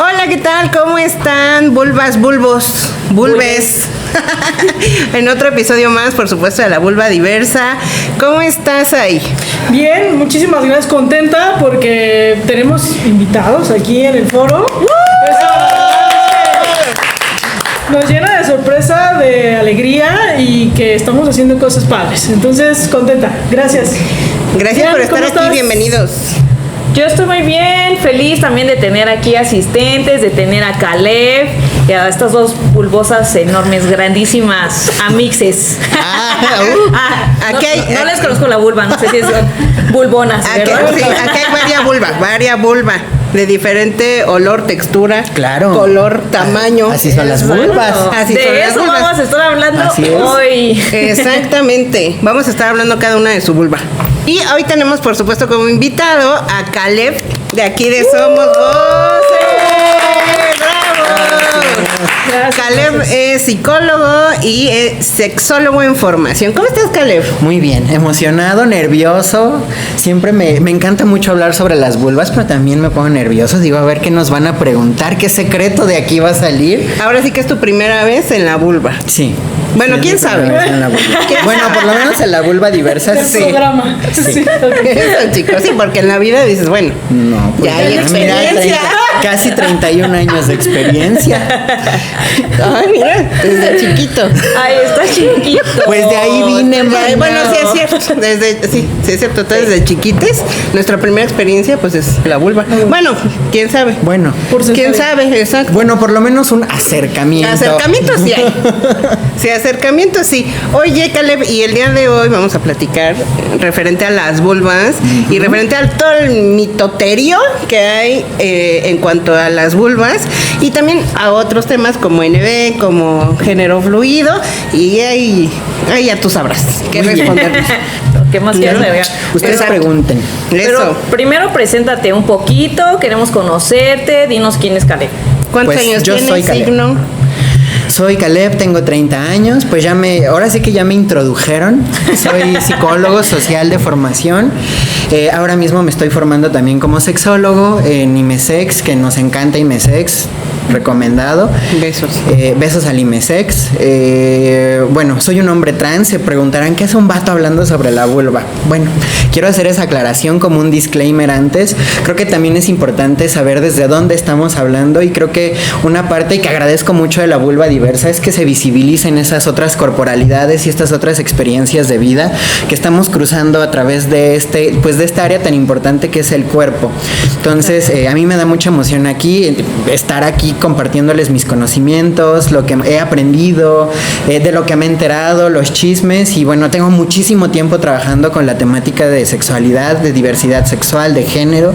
Hola, ¿qué tal? ¿Cómo están? Bulbas, bulbos, bulbes. En otro episodio más, por supuesto, de La Vulva Diversa. ¿Cómo estás ahí? Bien, muchísimas gracias. Contenta porque tenemos invitados aquí en el foro. Nos llena de sorpresa, de alegría y que estamos haciendo cosas padres. Entonces, contenta. Gracias. Gracias por estar aquí. ¿Estás? Bienvenidos. Yo estoy muy bien, feliz también de tener aquí asistentes, de tener a Caleb y a estas dos bulbosas enormes, grandísimas amixes. Aquí hay, no les conozco la vulva, no sé si son bulbonas, ¿verdad? Sí, aquí hay varias vulvas de diferente olor, textura, claro, color, tamaño. Así son las vulvas. Así de son eso las vulvas. vamos a estar hablando hoy. Exactamente. Vamos a estar hablando cada una de su vulva. Y hoy tenemos, por supuesto, como invitado a Caleb, de aquí de Somos Voces. ¡Bravo! Caleb es psicólogo y es sexólogo en formación. ¿Cómo estás, Caleb? Muy bien, emocionado, nervioso. Siempre me encanta mucho hablar sobre las vulvas, pero también me pongo nervioso. Digo, a ver qué nos van a preguntar, qué secreto de aquí va a salir. Ahora sí que es tu primera vez en la vulva. Sí. Bueno, Sí, ¿quién es mi sabe? primera vez en la vulva. Bueno, por lo menos en la vulva diversa. Del Sí. programa. Sí. Okay. Eso, chicos, sí, porque en la vida dices, bueno, No, pues ya hay experiencia. Casi 31 años de experiencia. Ay, mira, desde chiquito. Ay, está chiquito. Pues de ahí vine, Bueno, mano. sí es cierto. Sí es cierto. Entonces, desde chiquites, nuestra primera experiencia, pues es la vulva. Bueno, quién sabe. Bueno, ¿Quién sabe? Exacto. bueno, por lo menos un acercamiento. Acercamiento sí hay. Sí, acercamiento sí. Oye, Caleb, y el día de hoy vamos a platicar referente a las vulvas y referente al todo el mitoterio que hay en cuanto a las vulvas y también a otros temas como NB, como género fluido y ahí ya tú sabrás qué respondernos. ¿Qué más quieres agregar? Ustedes Exacto. pregunten. Pero Eso. primero preséntate un poquito, queremos conocerte, dinos quién es Caleb. ¿Cuántos Pues, años yo tienes, soy Caleb. signo? Soy Caleb, tengo 30 años, pues ahora sí que ya me introdujeron. Soy psicólogo social de formación. Ahora mismo me estoy formando también como sexólogo en IMESEX, que nos encanta IMESEX, recomendado. Besos. Besos al IMESEX. Bueno, soy un hombre trans, se preguntarán ¿qué es un vato hablando sobre la vulva? Bueno, quiero hacer esa aclaración como un disclaimer antes. Creo que también es importante saber desde dónde estamos hablando y creo que una parte que agradezco mucho de la vulva diversa es que se visibilicen esas otras corporalidades y estas otras experiencias de vida que estamos cruzando a través de esta área tan importante que es el cuerpo. Entonces, a mí me da mucha emoción aquí, estar aquí compartiéndoles mis conocimientos, lo que he aprendido, de lo que me he enterado, los chismes y bueno, tengo muchísimo tiempo trabajando con la temática de sexualidad, de diversidad sexual, de género,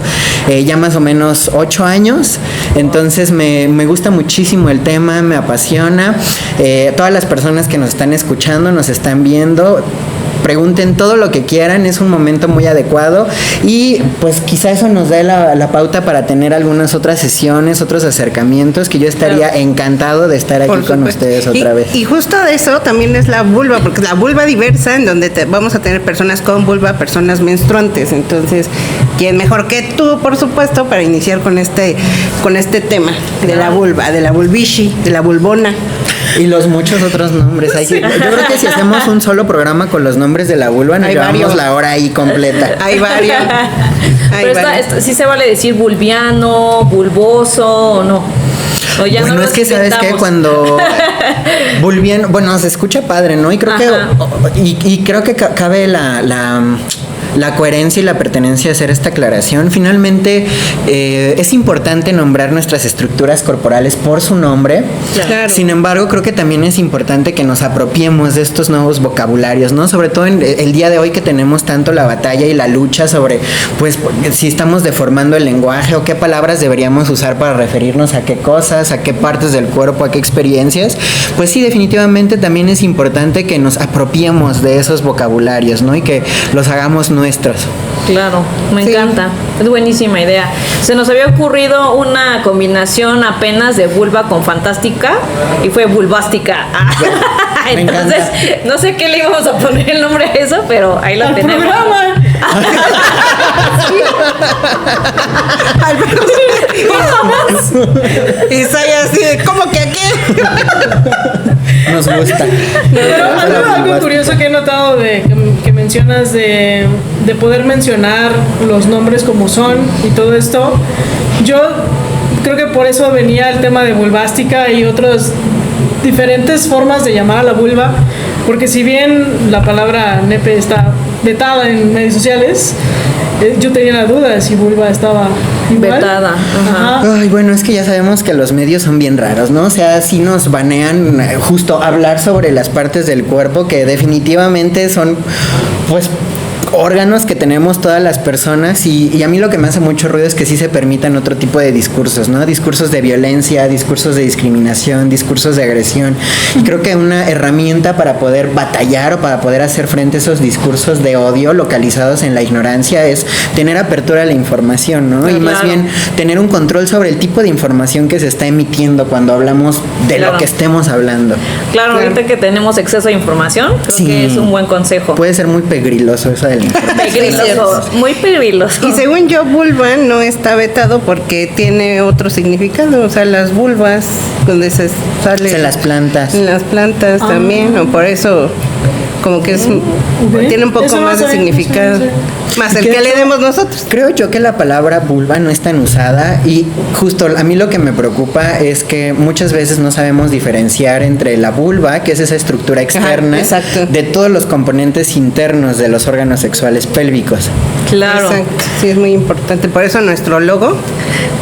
ya más o menos 8 años, entonces me gusta muchísimo el tema, me apasiona. Todas las personas que nos están escuchando, nos están viendo, pregunten todo lo que quieran, es un momento muy adecuado y pues quizá eso nos dé la pauta para tener algunas otras sesiones, otros acercamientos que yo estaría encantado de estar aquí Por con supuesto. ustedes otra vez. Y justo de eso también es la vulva, porque es la vulva diversa en donde vamos a tener personas con vulva, personas menstruantes. Entonces, ¿quién mejor que tú, por supuesto, para iniciar con este tema de la vulva, de la vulvishi, de la vulvona? Y los muchos otros nombres. Yo creo que si hacemos un solo programa con los nombres de la vulva, nos Hay llevamos varios. la hora ahí completa. Hay varios. Pero sí se vale decir vulviano, bulboso o no. O ya Bueno, no es que sabes que cuando vulviano, bueno, se escucha padre, ¿no? Y creo que creo que cabe la coherencia y la pertenencia de hacer esta aclaración. Finalmente, es importante nombrar nuestras estructuras corporales por su nombre. Claro. Sin embargo, creo que también es importante que nos apropiemos de estos nuevos vocabularios, ¿no? Sobre todo en el día de hoy que tenemos tanto la batalla y la lucha sobre, pues, si estamos deformando el lenguaje o qué palabras deberíamos usar para referirnos a qué cosas, a qué partes del cuerpo, a qué experiencias. Pues sí, definitivamente también es importante que nos apropiemos de esos vocabularios, ¿no? Y que los hagamos nuestros. Claro, me encanta. Es buenísima idea. Se nos había ocurrido una combinación apenas de vulva con fantástica y fue vulvástica. Me Entonces, encanta. no sé qué le íbamos a poner el nombre a eso, pero ahí lo Al tenemos. programa. Y soy así de, ¿cómo que aquí? Nos gusta. Pero algo curioso que he notado que mencionas de poder mencionar los nombres como son y todo esto, yo creo que por eso venía el tema de vulvástica y otras diferentes formas de llamar a la vulva, porque si bien la palabra nepe está vetada en medios sociales, yo tenía la duda de si vulva estaba igual. Vetada, ajá. Ay, bueno, es que ya sabemos que los medios son bien raros, ¿no? O sea, sí nos banean justo hablar sobre las partes del cuerpo que definitivamente son, pues, órganos que tenemos todas las personas y a mí lo que me hace mucho ruido es que sí se permitan otro tipo de discursos, ¿no? Discursos de violencia, discursos de discriminación, discursos de agresión. Y creo que una herramienta para poder batallar o para poder hacer frente a esos discursos de odio localizados en la ignorancia es tener apertura a la información, ¿no? Claro. Y más bien tener un control sobre el tipo de información que se está emitiendo cuando hablamos de lo que estemos hablando. Claro, ahorita que tenemos exceso de información, creo que es un buen consejo. Puede ser muy pegriloso eso de la información. Pegriloso, muy pegriloso. Y según yo, vulva no está vetado porque tiene otro significado. O sea, las vulvas, donde se sale. En las plantas. En las plantas también, o por eso, como que es tiene un poco Eso no más de sabía, significado. no sé. Más el Que que de le hecho, demos nosotros. Creo yo que la palabra vulva no es tan usada y justo a mí lo que me preocupa es que muchas veces no sabemos diferenciar entre la vulva, que es esa estructura externa, exacto. de todos los componentes internos de los órganos sexuales pélvicos. Claro. Exacto. Sí, es muy importante. Por eso nuestro logo.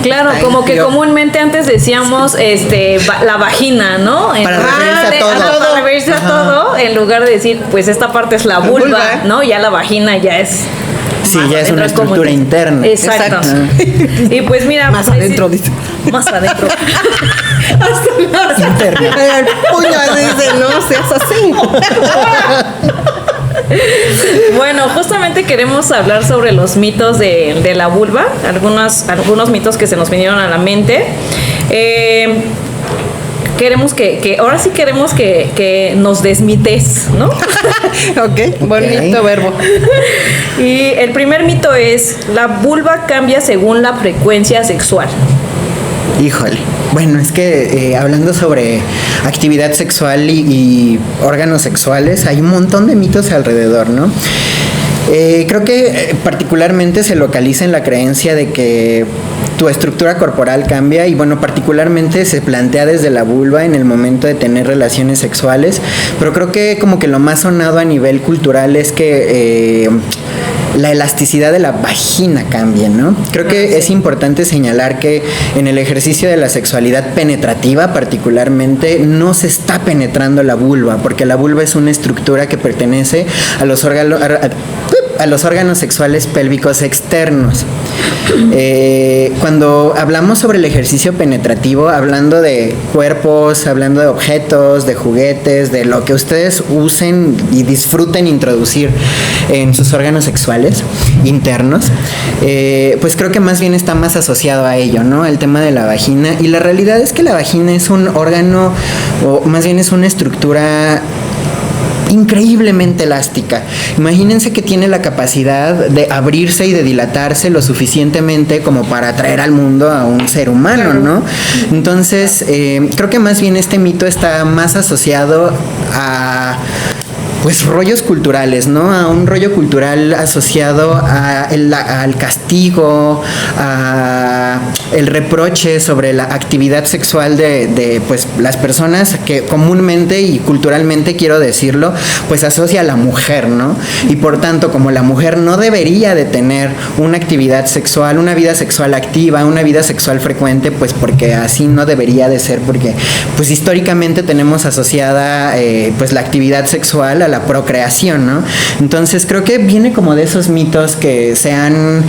Claro, Ay, como que yo- comúnmente antes decíamos la vagina, ¿no? Para referirse a todo. Para referirse a todo, en lugar de decir, pues esta parte es la vulva, vulva. ¿no? Ya la vagina ya es. Sí, más ya es adentro, una como estructura que- interna. Exacto. Y pues mira. Más pues, adentro, dice. Más adentro. Interna. El puño dice, no seas así. Bueno, justamente queremos hablar sobre los mitos de la vulva, algunos mitos que se nos vinieron a la mente. Queremos ahora sí queremos que nos desmites, ¿no? Ok, bonito verbo. Y el primer mito es, la vulva cambia según la frecuencia sexual. Híjole. Bueno, es que hablando sobre actividad sexual y órganos sexuales, hay un montón de mitos alrededor, ¿no? Creo que particularmente se localiza en la creencia de que tu estructura corporal cambia y bueno, particularmente se plantea desde la vulva en el momento de tener relaciones sexuales, pero creo que como que lo más sonado a nivel cultural es que la elasticidad de la vagina cambia, ¿no? Creo que es importante señalar que en el ejercicio de la sexualidad penetrativa particularmente no se está penetrando la vulva, porque la vulva es una estructura que pertenece a los órganos sexuales pélvicos externos. Cuando hablamos sobre el ejercicio penetrativo, hablando de cuerpos, hablando de objetos, de juguetes, de lo que ustedes usen y disfruten introducir en sus órganos sexuales internos, pues creo que más bien está más asociado a ello, ¿no? El tema de la vagina. Y la realidad es que la vagina es un órgano, o más bien es una estructura increíblemente elástica. Imagínense que tiene la capacidad de abrirse y de dilatarse lo suficientemente como para atraer al mundo a un ser humano, ¿no? Entonces, creo que más bien este mito está más asociado a pues rollos culturales, ¿no? A un rollo cultural asociado al castigo, a el reproche sobre la actividad sexual de pues las personas que comúnmente y culturalmente, quiero decirlo, pues asocia a la mujer, ¿no? Y por tanto, como la mujer no debería de tener una actividad sexual, una vida sexual activa, una vida sexual frecuente, pues porque así no debería de ser, porque pues históricamente tenemos asociada pues la actividad sexual a la procreación, ¿no? Entonces creo que viene como de esos mitos que se han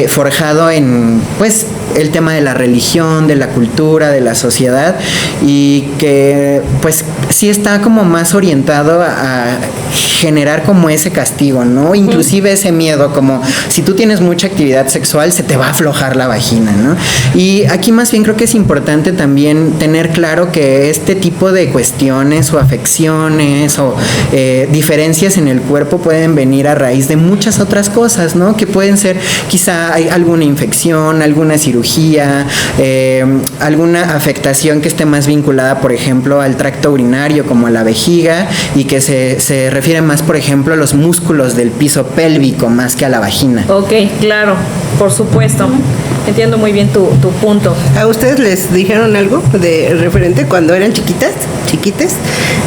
forjado en pues el tema de la religión, de la cultura, de la sociedad, y que pues sí está como más orientado a generar como ese castigo, ¿no? Inclusive ese miedo, como si tú tienes mucha actividad sexual se te va a aflojar la vagina, ¿no? Y aquí más bien creo que es importante también tener claro que este tipo de cuestiones o afecciones o diferencias en el cuerpo pueden venir a raíz de muchas otras cosas, ¿no? Que pueden ser quizá hay alguna infección, alguna cirugía, alguna afectación que esté más vinculada, por ejemplo, al tracto urinario, como a la vejiga, y que se refiere más, por ejemplo, a los músculos del piso pélvico más que a la vagina. Ok, claro, por supuesto. Entiendo muy bien tu punto. ¿A ustedes les dijeron algo de referente cuando eran chiquites,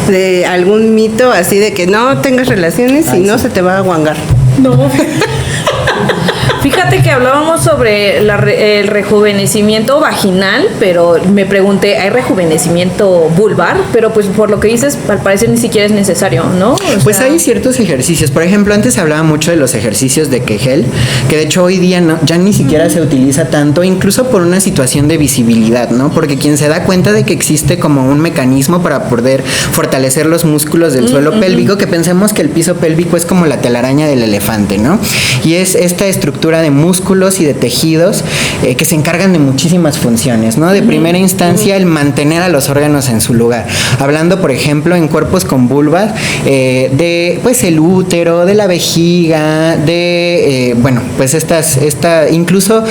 de algún mito así de que no tengas relaciones y no se te va a guangar? No. Fíjate que hablábamos sobre el rejuvenecimiento vaginal, pero me pregunté, ¿hay rejuvenecimiento vulvar? Pero pues por lo que dices, al parecer ni siquiera es necesario, ¿no? Pues hay ciertos ejercicios. Por ejemplo, antes se hablaba mucho de los ejercicios de Kegel, que de hecho hoy día ya ni siquiera se utiliza tanto, incluso por una situación de visibilidad, ¿no? Porque quien se da cuenta de que existe como un mecanismo para poder fortalecer los músculos del suelo pélvico, que pensemos que el piso pélvico es como la telaraña del elefante, ¿no? Y es esta estructura de músculos y de tejidos que se encargan de muchísimas funciones, ¿no? De primera instancia, el mantener a los órganos en su lugar. Hablando, por ejemplo, en cuerpos con vulvas, de pues el útero, de la vejiga, de bueno, pues incluso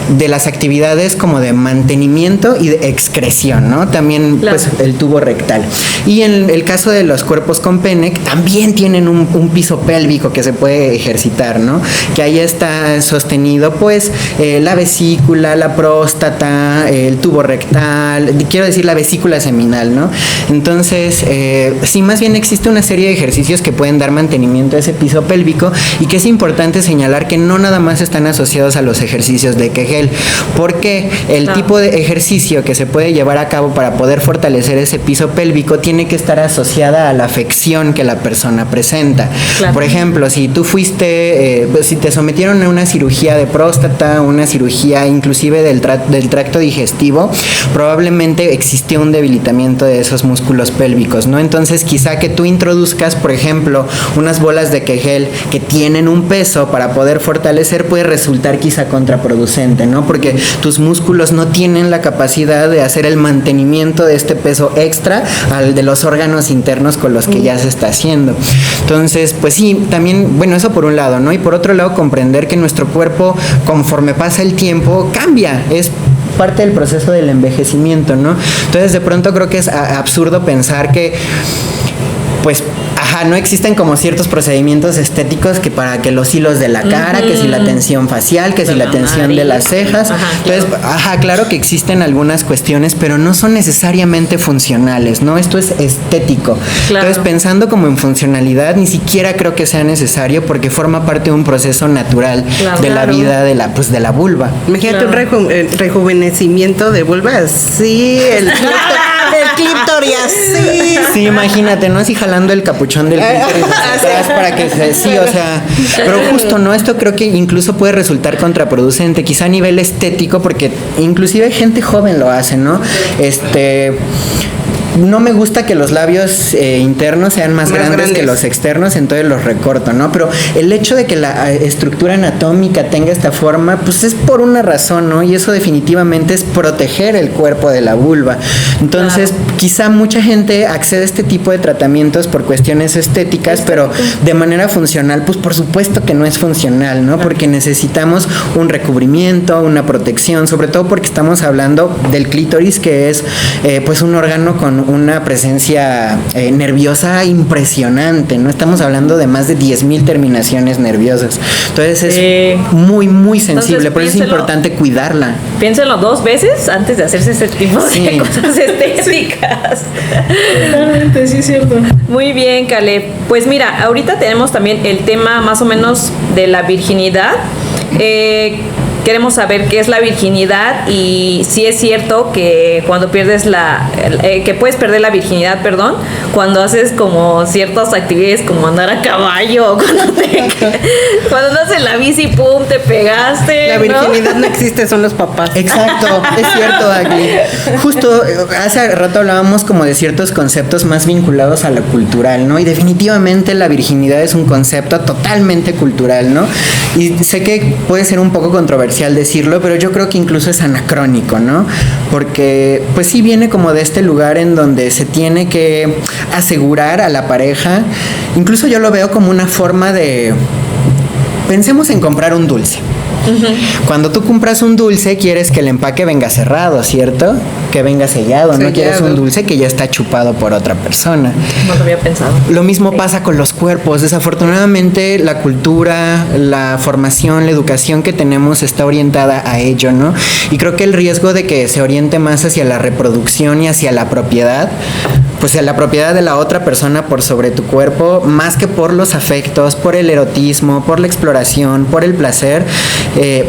de las actividades como de mantenimiento y de excreción, ¿no? También, claro, pues el tubo rectal. Y en el caso de los cuerpos con pene, también tienen un piso pélvico que se puede ejercitar, ¿no? Que ahí está sostenido pues la vesícula, la próstata, el tubo rectal, quiero decir la vesícula seminal, ¿no? Entonces, sí, más bien existe una serie de ejercicios que pueden dar mantenimiento a ese piso pélvico, y que es importante señalar que no nada más están asociados a los ejercicios de Kegel, porque el tipo de ejercicio que se puede llevar a cabo para poder fortalecer ese piso pélvico tiene que estar asociada a la afección que la persona presenta. Claro. Por ejemplo, si tú fuiste, si te sometieron a una cirugía de próstata, una cirugía inclusive del tracto digestivo, probablemente existió un debilitamiento de esos músculos pélvicos, ¿no? Entonces, quizá que tú introduzcas, por ejemplo, unas bolas de Kegel que tienen un peso para poder fortalecer, puede resultar quizá contraproducente, ¿no? Porque tus músculos no tienen la capacidad de hacer el mantenimiento de este peso extra al de los órganos internos con los que ya se está haciendo. Entonces, pues sí, también, bueno, eso por un lado, ¿no? Y por otro lado, comprender que nuestro cuerpo, conforme pasa el tiempo, cambia, es parte del proceso del envejecimiento, ¿no? Entonces, de pronto creo que es absurdo pensar que, pues, no existen como ciertos procedimientos estéticos que para que los hilos de la cara, que si la tensión facial, que si la tensión de las cejas. Entonces, claro que existen algunas cuestiones, pero no son necesariamente funcionales, ¿no? Esto es estético. Claro. Entonces, pensando como en funcionalidad, ni siquiera creo que sea necesario, porque forma parte de un proceso natural de la vida de la vulva. Imagínate un rejuvenecimiento de vulva, sí, el clítoris, sí. Sí, imagínate, ¿no? Así jalando el capuchón del clítoris hacia atrás para que sí, o sea, pero justo, ¿no? Esto creo que incluso puede resultar contraproducente, quizá a nivel estético, porque inclusive gente joven lo hace, ¿no? No me gusta que los labios internos sean más grandes que los externos, entonces los recorto, ¿no? Pero el hecho de que la estructura anatómica tenga esta forma, pues es por una razón, ¿no? Y eso definitivamente es proteger el cuerpo de la vulva. Entonces, quizá mucha gente accede a este tipo de tratamientos por cuestiones estéticas, pero de manera funcional, pues por supuesto que no es funcional, ¿no? Porque necesitamos un recubrimiento, una protección, sobre todo porque estamos hablando del clítoris, que es pues un órgano con una presencia nerviosa impresionante, ¿no? Estamos hablando de más de 10,000 terminaciones nerviosas. Entonces es muy, muy sensible, por eso es importante cuidarla. Piénselo 2 veces antes de hacerse este tipo de cosas estéticas. Claramente, sí es cierto. Muy bien, Caleb. Pues mira, ahorita tenemos también el tema más o menos de la virginidad. Queremos saber qué es la virginidad y si es cierto que cuando pierdes que puedes perder la virginidad, cuando haces como ciertas actividades como andar a caballo, cuando andas en la bici, pum, te pegaste. La virginidad no existe, son los papás. Exacto, es cierto, Agli. Justo hace rato hablábamos como de ciertos conceptos más vinculados a lo cultural, ¿no? Y definitivamente la virginidad es un concepto totalmente cultural, ¿no? Y sé que puede ser un poco controversial controversial decirlo, pero yo creo que incluso es anacrónico, ¿no? Porque pues sí viene como de este lugar en donde se tiene que asegurar a la pareja, incluso yo lo veo como una forma de... Pensemos en comprar un dulce. Cuando tú compras un dulce, quieres que el empaque venga cerrado, ¿cierto? Que venga sellado. No quieres un dulce que ya está chupado por otra persona. No lo había pensado. Lo mismo pasa con los cuerpos. Desafortunadamente, la cultura, la formación, la educación que tenemos está orientada a ello, ¿no? Y creo que el riesgo de que se oriente más hacia la reproducción y hacia la propiedad, pues a la propiedad de la otra persona por sobre tu cuerpo, más que por los afectos, por el erotismo, por la exploración, por el placer,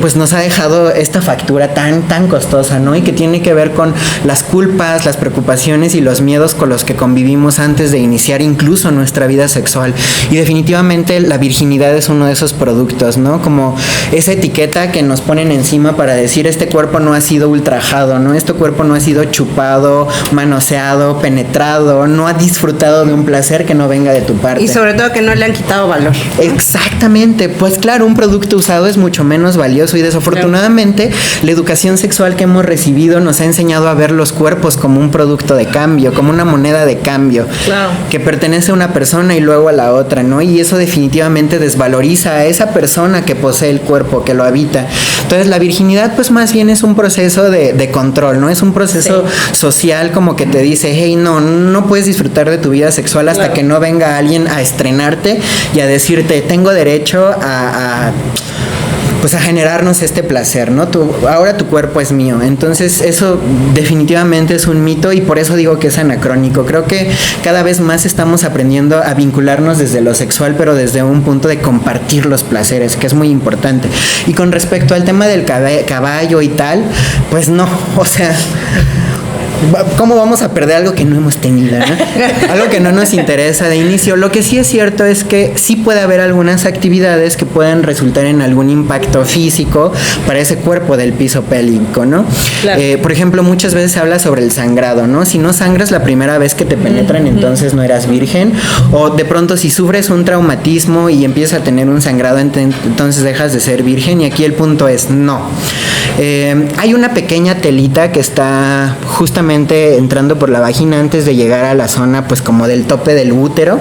pues nos ha dejado esta factura tan costosa, ¿no? Y que tiene que ver con las culpas, las preocupaciones y los miedos con los que convivimos antes de iniciar incluso nuestra vida sexual. Y definitivamente la virginidad es uno de esos productos, ¿no? Como esa etiqueta que nos ponen encima para decir este cuerpo no ha sido ultrajado, ¿no? Este cuerpo no ha sido chupado, manoseado, penetrado, no ha disfrutado de un placer que no venga de tu parte. Y sobre todo que no le han quitado valor. Exactamente, pues claro, un producto usado es mucho menos valioso y desafortunadamente la educación sexual que hemos recibido nos ha enseñado a ver los cuerpos como un producto de cambio, como una moneda de cambio, que pertenece a una persona y luego a la otra, ¿no? Y eso definitivamente desvaloriza a esa persona que posee el cuerpo, que lo habita. Entonces la virginidad pues más bien es un proceso de control, ¿no? Es un proceso social como que te dice, hey, no puedes disfrutar de tu vida sexual hasta que no venga alguien a estrenarte y a decirte, tengo derecho a generarnos este placer, ¿no? Ahora tu cuerpo es mío. Entonces eso definitivamente es un mito y por eso digo que es anacrónico. Creo que cada vez más estamos aprendiendo a vincularnos desde lo sexual, pero desde un punto de compartir los placeres, que es muy importante. Y con respecto al tema del caballo y tal, pues no, o sea... ¿Cómo vamos a perder algo que no hemos tenido, ¿no? Algo que no nos interesa de inicio. Lo que sí es cierto es que sí puede haber algunas actividades que puedan resultar en algún impacto físico para ese cuerpo del piso pélvico, ¿no? Claro. Por ejemplo, muchas veces se habla sobre el sangrado, ¿no? Si no sangras la primera vez que te penetran, entonces no eras virgen. O de pronto si sufres un traumatismo y empiezas a tener un sangrado, entonces dejas de ser virgen. Y aquí el punto es no. Hay una pequeña telita que está justamente entrando por la vagina antes de llegar a la zona pues como del tope del útero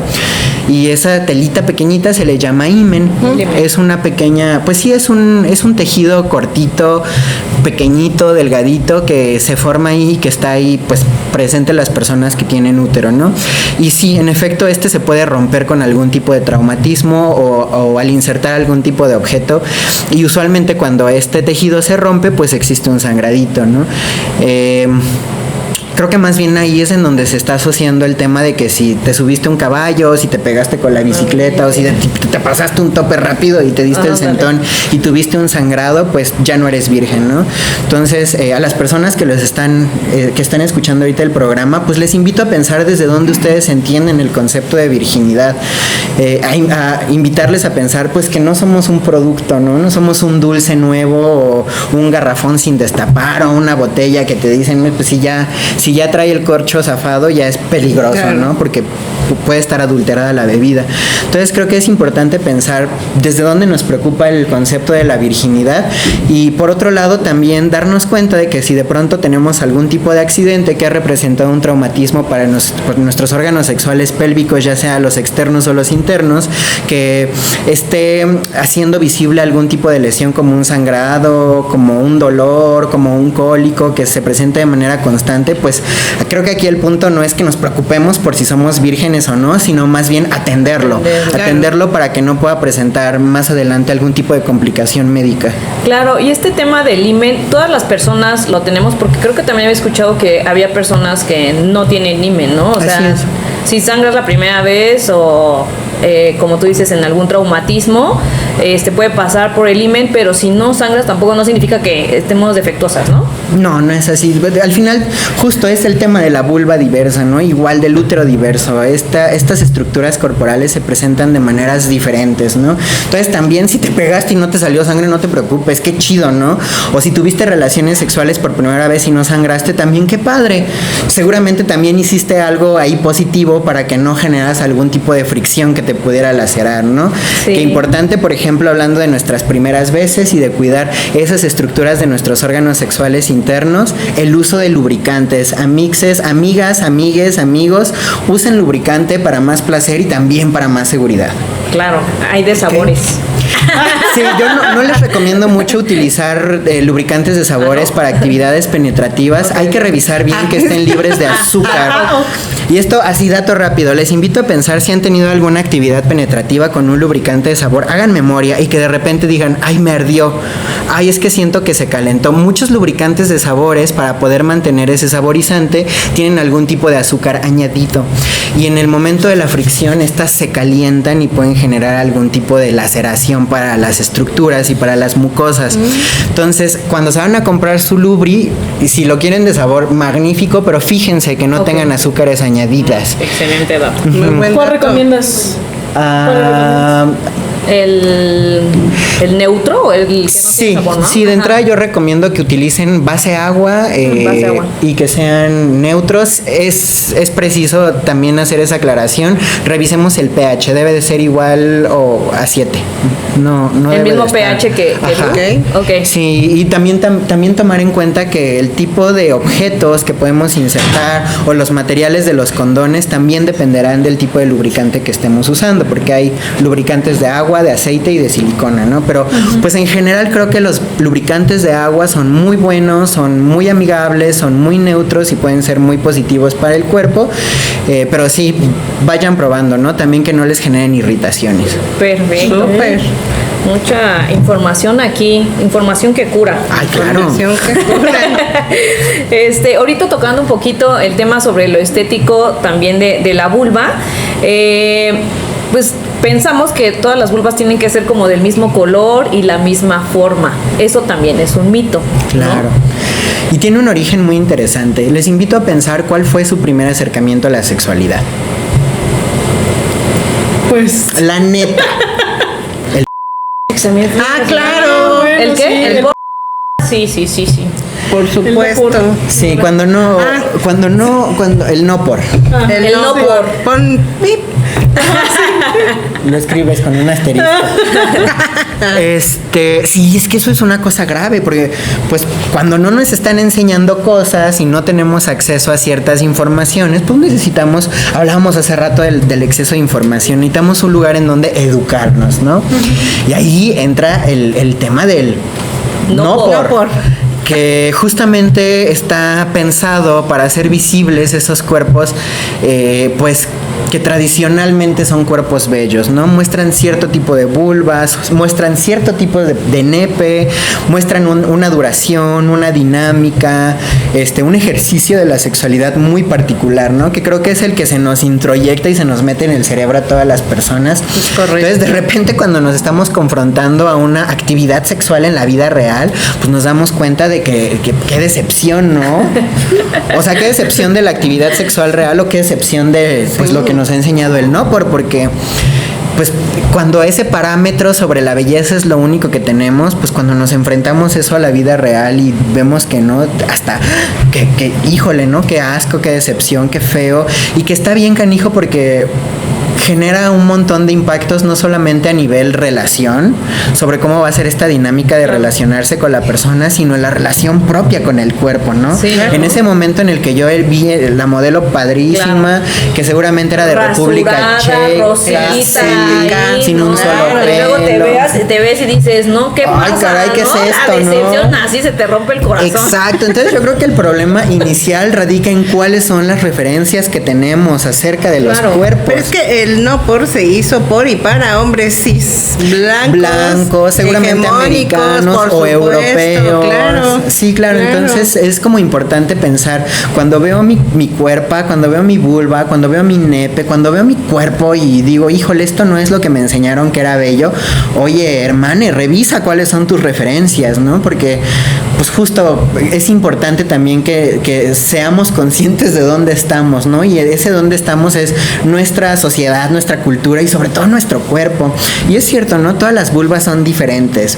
y esa telita pequeñita se le llama himen. Es una pequeña, pues sí, es un tejido cortito, pequeñito, delgadito que se forma ahí y que está ahí pues presente en las personas que tienen útero, ¿no? Y sí, en efecto se puede romper con algún tipo de traumatismo o al insertar algún tipo de objeto y usualmente cuando este tejido se rompe pues existe un sangradito, ¿no? Creo que más bien ahí es en donde se está asociando el tema de que si te subiste un caballo, si te pegaste con la bicicleta o si te pasaste un tope rápido y te diste el sentón y tuviste un sangrado, pues ya no eres virgen, ¿no? Entonces, a las personas que están escuchando ahorita el programa, pues les invito a pensar desde dónde ustedes entienden el concepto de virginidad, a invitarles a pensar pues que no somos un producto, ¿no? No somos un dulce nuevo o un garrafón sin destapar o una botella que te dicen, pues si ya trae el corcho zafado ya es peligroso, claro, ¿no? Porque puede estar adulterada la bebida. Entonces creo que es importante pensar desde dónde nos preocupa el concepto de la virginidad y por otro lado también darnos cuenta de que si de pronto tenemos algún tipo de accidente que ha representado un traumatismo para nuestros órganos sexuales pélvicos, ya sea los externos o los internos, que esté haciendo visible algún tipo de lesión como un sangrado, como un dolor, como un cólico que se presente de manera constante, pues creo que aquí el punto no es que nos preocupemos por si somos vírgenes o no, sino más bien atenderlo para que no pueda presentar más adelante algún tipo de complicación médica. Claro, y este tema del himen, todas las personas lo tenemos porque creo que también había escuchado que había personas que no tienen himen, ¿no? O sea, si sangras la primera vez o como tú dices en algún traumatismo, puede pasar por el himen, pero si no sangras tampoco no significa que estemos defectuosas, ¿no? No es así. Al final, justo es el tema de la vulva diversa, ¿no? Igual del útero diverso. Estas estructuras corporales se presentan de maneras diferentes, ¿no? Entonces también si te pegaste y no te salió sangre, no te preocupes, qué chido, ¿no? O si tuviste relaciones sexuales por primera vez y no sangraste, también qué padre. Seguramente también hiciste algo ahí positivo para que no generas algún tipo de fricción que te pudiera lacerar, ¿no? Sí. Qué importante, por ejemplo, hablando de nuestras primeras veces y de cuidar esas estructuras de nuestros órganos sexuales internos, el uso de lubricantes. Amixes, amigas, amigues, amigos, usen lubricante para más placer y también para más seguridad. Claro, hay de sabores. Sí, yo no les recomiendo mucho utilizar lubricantes de sabores para actividades penetrativas. Hay que revisar bien que estén libres de azúcar. Y esto, así dato rápido, les invito a pensar si han tenido alguna actividad penetrativa con un lubricante de sabor. Hagan memoria y que de repente digan, ay, me ardió. Ay, es que siento que se calentó. Muchos lubricantes de sabores, para poder mantener ese saborizante, tienen algún tipo de azúcar añadido. Y en el momento de la fricción, estas se calientan y pueden generar algún tipo de laceración para las estructuras y para las mucosas. Entonces, cuando se van a comprar su lubri, y si lo quieren de sabor, magnífico, pero fíjense que no tengan azúcares añadidas. Excelente dato. Muy buen ¿Cuál dato. recomiendas? ¿El neutro o el que no Sí, tiene sabor, no? sí, de Ajá. entrada yo recomiendo que utilicen base agua, base agua. y que sean neutros. Es preciso también hacer esa aclaración. Revisemos el pH, debe de ser igual o a 7. No El debe mismo de estar. pH que Ajá. ok. Sí, y también tomar en cuenta que el tipo de objetos que podemos insertar o los materiales de los condones también dependerán del tipo de lubricante que estemos usando, porque hay lubricantes de agua, de aceite y de silicona, ¿no? Pero pues en general creo que los lubricantes de agua son muy buenos, son muy amigables, son muy neutros y pueden ser muy positivos para el cuerpo, pero sí, vayan probando, ¿no? También que no les generen irritaciones. Perfecto. Súper. Mucha información aquí, información que cura. Ay, claro. Información que cura. Ahorita tocando un poquito el tema sobre lo estético también de la vulva, pues pensamos que todas las vulvas tienen que ser como del mismo color y la misma forma. Eso también es un mito, ¿no? Claro. Y tiene un origen muy interesante. Les invito a pensar cuál fue su primer acercamiento a la sexualidad. Pues. La neta. Ah, claro. Bueno, ¿El qué? sí, ¿El Sí. Por supuesto. Sí, cuando el no por. El no por. Pon pip. Lo escribes con un asterisco. Sí, es que eso es una cosa grave, porque pues cuando no nos están enseñando cosas y no tenemos acceso a ciertas informaciones, pues necesitamos, hablábamos hace rato del exceso de información, necesitamos un lugar en donde educarnos, ¿no? Y ahí entra el tema del No por. que justamente está pensado para hacer visibles esos cuerpos, pues que tradicionalmente son cuerpos bellos, ¿no? Muestran cierto tipo de vulvas, muestran cierto tipo de nepe, muestran una duración, una dinámica, un ejercicio de la sexualidad muy particular, ¿no? Que creo que es el que se nos introyecta y se nos mete en el cerebro a todas las personas. Es correcto. Entonces, de repente, cuando nos estamos confrontando a una actividad sexual en la vida real, pues nos damos cuenta de que qué decepción, ¿no? O sea, qué decepción de la actividad sexual real o qué decepción de pues lo que nos ha enseñado el no porque pues cuando ese parámetro sobre la belleza es lo único que tenemos, pues cuando nos enfrentamos eso a la vida real y vemos que no, hasta que híjole, ¿no? Qué asco, qué decepción, qué feo, y que está bien canijo porque genera un montón de impactos, no solamente a nivel relación, sobre cómo va a ser esta dinámica de relacionarse con la persona, sino la relación propia con el cuerpo, ¿no? Sí, claro. En ese momento en el que yo vi la modelo padrísima, que seguramente era de República Checa, rosita, ahí, sin un ¿no? solo Y luego pelo. te ves y dices, no, ¿qué Ay, pasa? caray, ¿qué es ¿no? esto, La decepción, no? así se te rompe el corazón. Exacto, entonces yo creo que el problema inicial radica en cuáles son las referencias que tenemos acerca de los Claro. cuerpos. Pero es que el Nopor se hizo por y para hombres cis blancos, seguramente americanos por o supuesto, europeos. Claro, sí, claro. Entonces es como importante pensar, cuando veo mi cuerpo, cuando veo mi vulva, cuando veo mi nepe, cuando veo mi cuerpo y digo, híjole, esto no es lo que me enseñaron que era bello. Oye, hermane, revisa cuáles son tus referencias, ¿no? Porque pues justo es importante también que seamos conscientes de dónde estamos, ¿no? Y ese dónde estamos es nuestra sociedad, nuestra cultura y sobre todo nuestro cuerpo. Y es cierto, ¿no? Todas las vulvas son diferentes,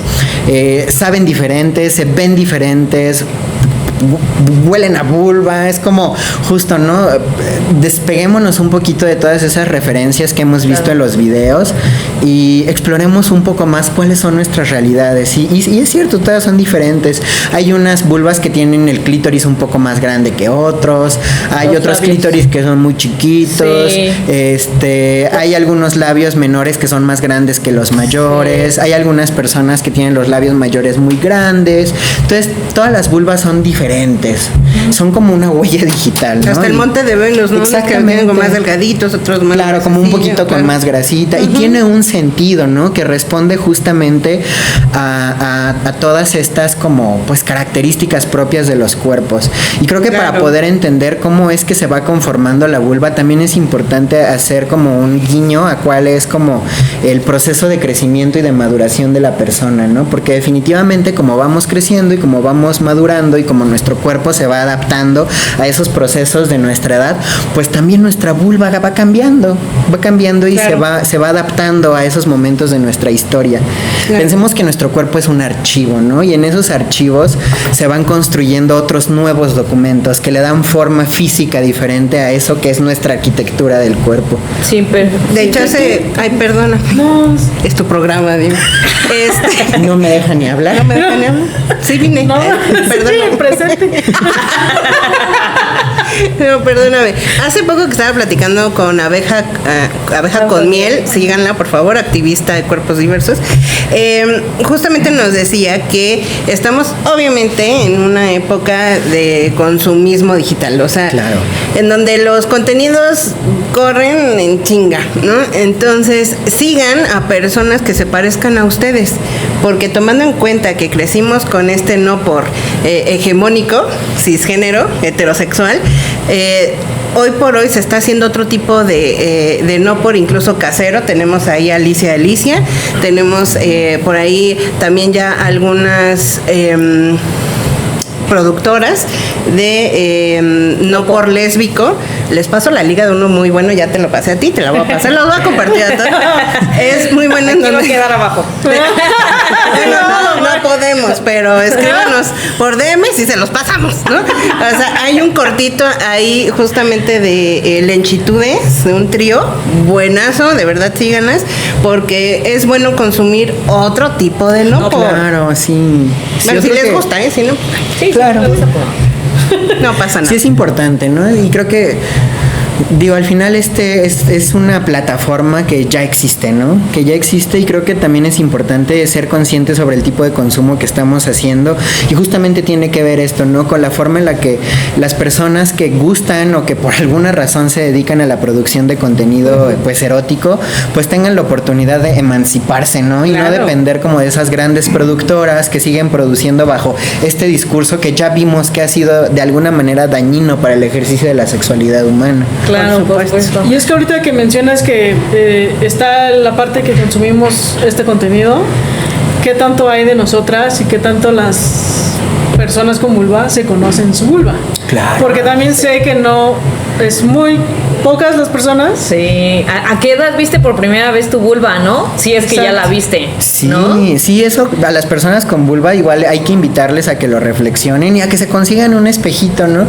saben diferentes, se ven diferentes, huelen a vulva, es como justo, ¿no? Despeguémonos un poquito de todas esas referencias que hemos visto en los videos y exploremos un poco más cuáles son nuestras realidades. Y es cierto, todas son diferentes. Hay unas vulvas que tienen el clítoris un poco más grande que otros, hay otros clítoris que son muy chiquitos, hay algunos labios menores que son más grandes que los mayores, hay algunas personas que tienen los labios mayores muy grandes. Entonces, todas las vulvas son diferentes. Son como una huella digital, ¿no? Hasta el monte de Venus, ¿no? Exactamente. Que tienen más delgaditos, otros más. Claro, como un poquito con más grasita. Y tiene un sentido, ¿no? Que responde justamente a todas estas como pues características propias de los cuerpos. Y creo que para poder entender cómo es que se va conformando la vulva, también es importante hacer como un guiño a cuál es como el proceso de crecimiento y de maduración de la persona, ¿no? Porque definitivamente como vamos creciendo y como vamos madurando y como nuestro cuerpo se va adaptando a esos procesos de nuestra edad, pues también nuestra vulva va cambiando y se va adaptando a esos momentos de nuestra historia. Pensemos que nuestro cuerpo es un archivo, ¿no? Y en esos archivos se van construyendo otros nuevos documentos que le dan forma física diferente a eso que es nuestra arquitectura del cuerpo. De hecho, ay, perdona. No. Es tu programa, dime. No me deja ni hablar. No me deja ni hablar. Sí, vine. No, perdóname. sí, presente. No, perdóname. Hace poco que estaba platicando con Abeja con Miel, síganla por favor, activista de cuerpos diversos. Justamente nos decía que estamos obviamente en una época de consumismo digital, o sea, en donde los contenidos corren en chinga, ¿no? Entonces, sigan a personas que se parezcan a ustedes, porque tomando en cuenta que crecimos con este Nopor hegemónico, cisgénero, heterosexual, hoy por hoy se está haciendo otro tipo de Nopor, incluso casero. Tenemos ahí a Alicia, tenemos por ahí también ya algunas productoras de Nopor lésbico. Les paso la liga de uno muy bueno, ya te lo pasé a ti, te la voy a pasar, los voy a compartir a todos. Es muy bueno. Aquí va a quedar abajo. No podemos, pero escríbanos por DM si se los pasamos, ¿no? O sea, hay un cortito ahí justamente de Lenchitudes, de un trío buenazo, de verdad síganas, porque es bueno consumir otro tipo de Nopor. Claro, sí. Bueno, si les gusta, si no. Sí, claro. No pasa nada. Sí es importante, ¿no? Y creo que digo, al final es una plataforma que ya existe, ¿no? Que ya existe y creo que también es importante ser conscientes sobre el tipo de consumo que estamos haciendo y justamente tiene que ver esto, ¿no? Con la forma en la que las personas que gustan o que por alguna razón se dedican a la producción de contenido pues erótico, pues tengan la oportunidad de emanciparse, ¿no? Y no depender como de esas grandes productoras que siguen produciendo bajo este discurso que ya vimos que ha sido de alguna manera dañino para el ejercicio de la sexualidad humana. Claro, por supuesto. Y es que ahorita que mencionas que está la parte que consumimos este contenido, ¿qué tanto hay de nosotras y qué tanto las personas con vulva se conocen su vulva? Claro. Porque también sé que no es muy pocas las personas. Sí. ¿A qué edad viste por primera vez tu vulva, no? Si es que ya la viste. Sí, ¿no? sí, eso a las personas con vulva igual hay que invitarles a que lo reflexionen y a que se consigan un espejito, ¿no?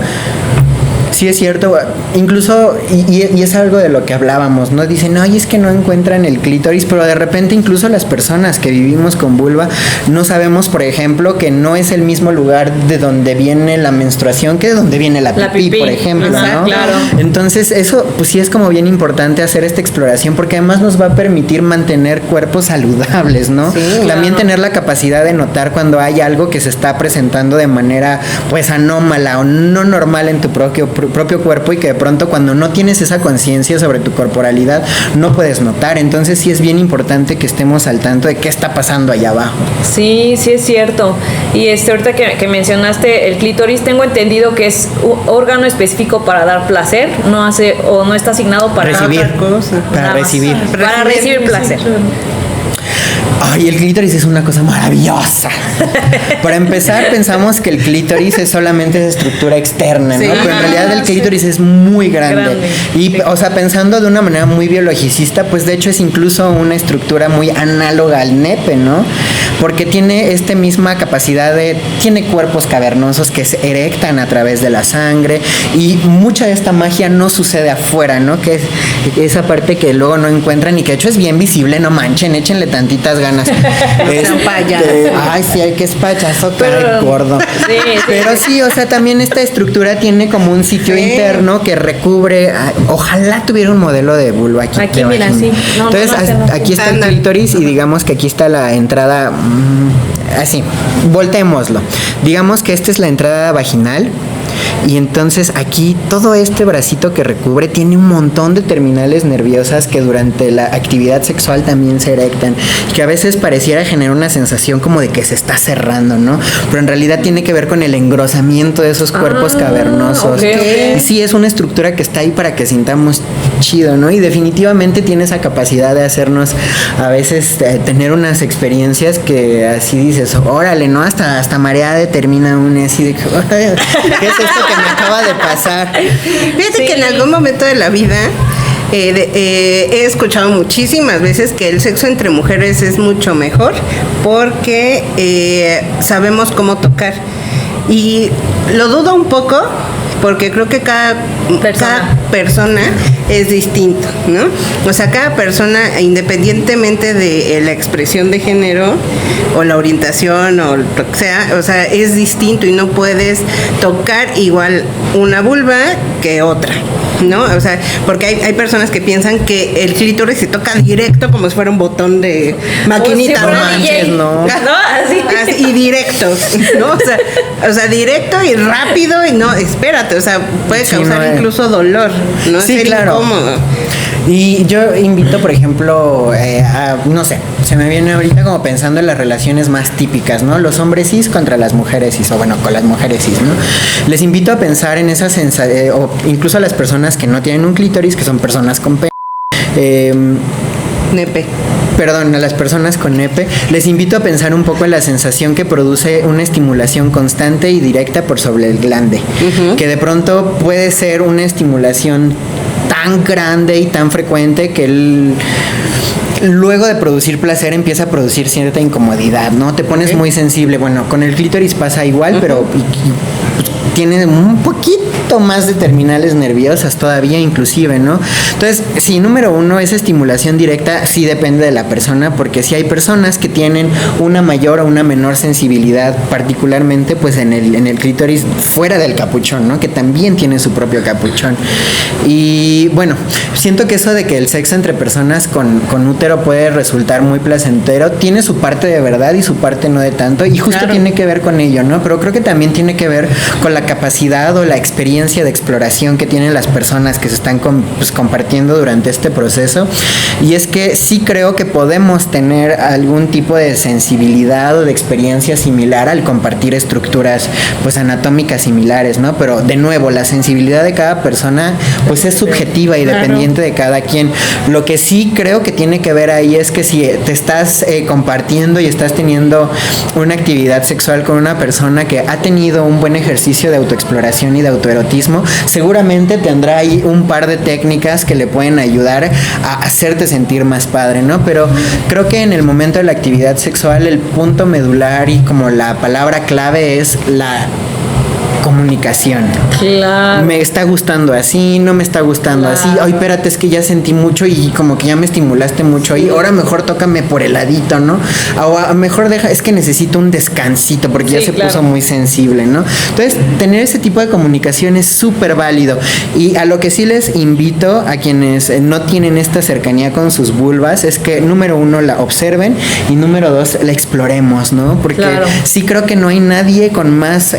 Sí, es cierto, incluso, y es algo de lo que hablábamos, ¿no? Dicen, no, y es que no encuentran el clítoris, pero de repente incluso las personas que vivimos con vulva no sabemos, por ejemplo, que no es el mismo lugar de donde viene la menstruación que de donde viene la pipí, por ejemplo, ¿no? Claro. Entonces, eso, pues sí es como bien importante hacer esta exploración, porque además nos va a permitir mantener cuerpos saludables, ¿no? Sí, también tener la capacidad de notar cuando hay algo que se está presentando de manera, pues, anómala o no normal en tu propio propio cuerpo y que de pronto cuando no tienes esa conciencia sobre tu corporalidad no puedes notar. Entonces sí es bien importante que estemos al tanto de qué está pasando allá abajo. Sí, sí es cierto. Y ahorita que mencionaste el clítoris, tengo entendido que es un órgano específico para dar placer, no está asignado para recibir, otra cosa. para recibir. Para recibir placer. Ay, el clítoris es una cosa maravillosa. Para empezar, pensamos que el clítoris es solamente esa estructura externa, ¿no? Sí. Pero en realidad el clítoris es muy grande. Y, sí. o sea, pensando de una manera muy biologicista, pues de hecho es incluso una estructura muy análoga al nepe, ¿no? Porque tiene misma capacidad tiene cuerpos cavernosos que se erectan a través de la sangre y mucha de esta magia no sucede afuera, ¿no? Que es esa parte que luego no encuentran y que de hecho es bien visible, no manchen, échenle tantitas ganas. sean payasos. Ay, sí, hay que es payaso, caray, gordo. Sí, sí. Pero sí, o sea, también esta estructura tiene como un sitio interno que recubre. Ojalá tuviera un modelo de vulva aquí. Aquí, de mira, vagina. sí. No, Entonces, aquí está el clítoris y digamos que aquí está la entrada. Así, volteémoslo. Digamos que esta es la entrada vaginal. Y entonces aquí todo este bracito que recubre tiene un montón de terminales nerviosas que durante la actividad sexual también se erectan, que a veces pareciera generar una sensación como de que se está cerrando, ¿no? Pero en realidad tiene que ver con el engrosamiento de esos cuerpos cavernosos. Okay. Y sí, es una estructura que está ahí para que sintamos chido, ¿no? Y definitivamente tiene esa capacidad de hacernos a veces tener unas experiencias que así dices, órale, ¿no? Hasta mareada termina una así de que, ¿qué es esto que me acaba de pasar? Fíjate que en algún momento de la vida he escuchado muchísimas veces que el sexo entre mujeres es mucho mejor porque sabemos cómo tocar. Y lo dudo un poco porque creo que cada persona es distinto, ¿no? O sea, cada persona, independientemente de la expresión de género o la orientación o lo que sea, o sea, es distinto y no puedes tocar igual una vulva que otra, ¿no? O sea, porque hay personas que piensan que el clítoris se toca directo como si fuera un botón de maquinita, Como si ¿no? fuera DJ. No. Así. Y directo, ¿no? O sea, directo y rápido y no, espérate, o sea, puede Sí, causar no, incluso dolor, ¿no? Sí, Ser claro. incómodo. Y yo invito, por ejemplo, no sé, se me viene ahorita como pensando en las relaciones más típicas, ¿no? Los hombres cis contra las mujeres cis, o bueno, con las mujeres cis, ¿no? Les invito a pensar en esas o incluso a las personas que no tienen un clítoris, que son personas con Nepe. Perdón, a las personas con nepe, les invito a pensar un poco en la sensación que produce una estimulación constante y directa por sobre el glande, que de pronto puede ser una estimulación tan grande y tan frecuente que luego de producir placer empieza a producir cierta incomodidad, ¿no? Te pones muy sensible. Bueno, con el clítoris pasa igual, pero tiene un poquito más de terminales nerviosas todavía inclusive, ¿no? Entonces, sí, número uno, esa estimulación directa sí depende de la persona, porque si hay personas que tienen una mayor o una menor sensibilidad, particularmente pues en el clítoris fuera del capuchón, ¿no? Que también tiene su propio capuchón. Y bueno, siento que eso de que el sexo entre personas con útero puede resultar muy placentero, tiene su parte de verdad y su parte no de tanto, y justo tiene que ver con ello, ¿no? Pero creo que también tiene que ver con la capacidad o la experiencia de exploración que tienen las personas que se están compartiendo durante este proceso. Y es que sí creo que podemos tener algún tipo de sensibilidad o de experiencia similar al compartir estructuras pues anatómicas similares, ¿no? Pero de nuevo, la sensibilidad de cada persona pues es subjetiva y dependiente de cada quien. Lo que sí creo que tiene que ver ahí es que si te estás compartiendo y estás teniendo una actividad sexual con una persona que ha tenido un buen ejercicio de autoexploración y de autoerotismo, seguramente tendrá ahí un par de técnicas que le pueden ayudar a hacerte sentir más padre, ¿no? Pero creo que en el momento de la actividad sexual el punto medular y como la palabra clave es la comunicación. Claro. Me está gustando así, no me está gustando así. Ay, espérate, es que ya sentí mucho y como que ya me estimulaste mucho ahí. Ahora mejor tócame por el ladito, ¿no? O mejor es que necesito un descansito porque ya se puso muy sensible, ¿no? Entonces, tener ese tipo de comunicación es súper válido. Y a lo que sí les invito a quienes no tienen esta cercanía con sus vulvas es que, número uno, la observen y número dos, la exploremos, ¿no? Porque sí creo que no hay nadie con más